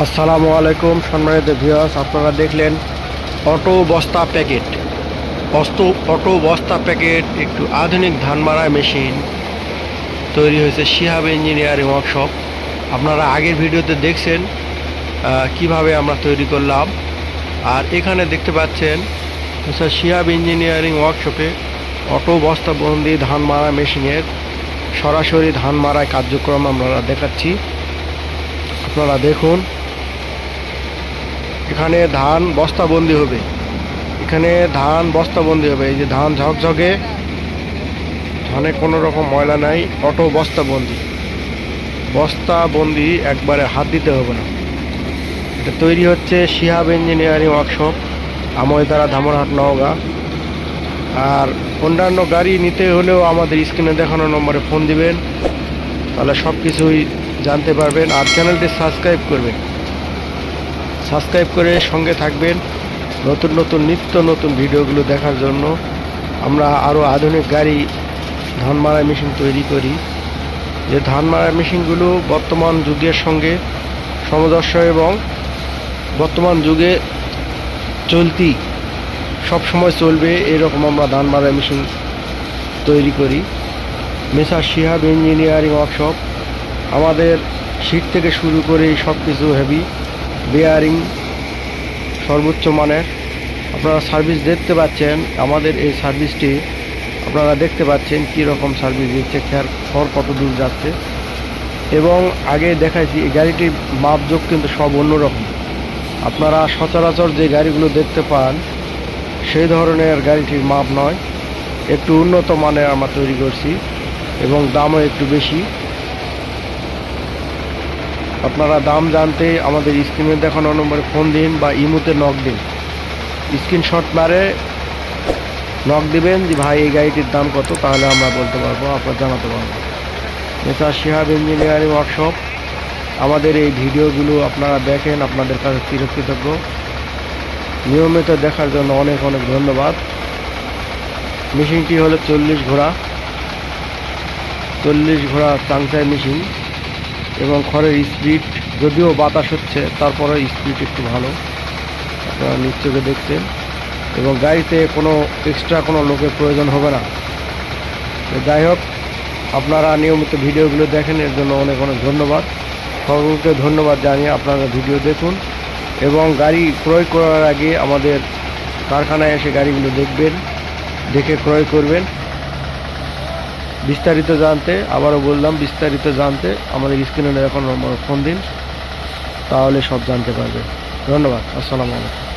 আসসালামু আলাইকুম সম্মানিত ভিউয়ার্স, আপনারা দেখলেন অটো বস্তা প্যাকেট। অটো বস্তা প্যাকেট একটু আধুনিক ধান মারা মেশিন তৈরি হয়েছে শিহাব ইঞ্জিনিয়ারিং ওয়ার্কশপ। আপনারা আগের ভিডিওতে দেখছেন কিভাবে আমরা তৈরি করলাম। আর এখানে দেখতে পাচ্ছেন শিহাব ইঞ্জিনিয়ারিং ওয়ার্কশপে অটো বস্তাবন্দি ধান মারা মেশিনের সরাসরি ধান মারার কার্যক্রম আমরা দেখাচ্ছি। আপনারা দেখুন, এখানে ধান বস্তাবন্দি হবে, এই যে ধান ঝকঝকে, ধানে কোনো রকম ময়লা নাই, অটো বস্তাবন্দি একবারে হাত দিতে হবে না। এটা তৈরি হচ্ছে শিহাব ইঞ্জিনিয়ারিং ওয়ার্কশপ, আময়তারা, ধামরহাট, নওগাঁ। আর অন্যান্য গাড়ি নিতে হলেও আমাদের স্ক্রিনে দেখানো নম্বরে ফোন দিবেন, তাহলে সব কিছুই জানতে পারবেন। আর চ্যানেলটি সাবস্ক্রাইব করে সঙ্গে থাকবেন নিত্য নতুন ভিডিওগুলো দেখার জন্য। আমরা আরও আধুনিক গাড়ি ধান মারা মেশিন তৈরি করি, যে ধান মারা মেশিনগুলো বর্তমান যুগের সঙ্গে সামঞ্জস্য এবং বর্তমান যুগে চলতি, সবসময় চলবে এরকম আমরা ধান মারা মেশিন তৈরি করি। মেসার শিহাব ইঞ্জিনিয়ারিং ওয়ার্কশপ, আমাদের সিট থেকে শুরু করে সব কিছু হেভি বেয়ারিং সর্বোচ্চ মানের। আপনারা সার্ভিস দেখতে পাচ্ছেন, আমাদের এই সার্ভিসটি আপনারা দেখতে পাচ্ছেন কীরকম সার্ভিস দিচ্ছে, খড় কত দূর যাচ্ছে। এবং আগে দেখাইছি এই গাড়িটির মাপজোক কিন্তু সব অন্যরকম। আপনারা সচরাচর যে গাড়িগুলো দেখতে পান সেই ধরনের গাড়িটির মাপ নয়, একটু উন্নত মানের আমরা তৈরি করছি এবং দামও একটু বেশি। আপনারা দাম জানতে আমাদের স্ক্রিনে দেখানো নম্বরে ফোন দিন বা ইমোতে নক দিন, স্ক্রিনশট মারে নক দিবেন যে ভাই এই গাড়িটির দাম কত, তাহলে আমরা বলতে পারবো, আপনার জানাতে পারবো। মেসার শিহাব ইঞ্জিনিয়ারিং ওয়ার্কশপ, আমাদের এই ভিডিওগুলো আপনারা দেখেন, আপনাদের কাছে চিরকৃতজ্ঞ। নিয়মিত দেখার জন্য অনেক অনেক ধন্যবাদ। মেশিনটি হলো 40 ঘোড়া চাংচাই মেশিন এবং খড়ের স্পিড, যদিও বাতাস হচ্ছে তারপরে স্পিড একটু ভালো, আপনারা নিশ্চয়ই দেখছেন। এবং গাড়িতে কোনো এক্সট্রা কোনো লোকের প্রয়োজন হবে না। যাই হোক, আপনারা নিয়মিত ভিডিওগুলো দেখেন, এর জন্য অনেক অনেক ধন্যবাদ। সকলকে ধন্যবাদ জানিয়ে আপনারা ভিডিও দেখুন এবং গাড়ি ক্রয় করার আগে আমাদের কারখানায় এসে গাড়িগুলো দেখবেন, দেখে ক্রয় করবেন। বিস্তারিত জানতে, আবারও বললাম, বিস্তারিত জানতে আমাদের স্ক্রিনে এখন নম্বর ফোন দিন, তাহলে সব জানতে পারবেন। ধন্যবাদ। আসসালামু আলাইকুম।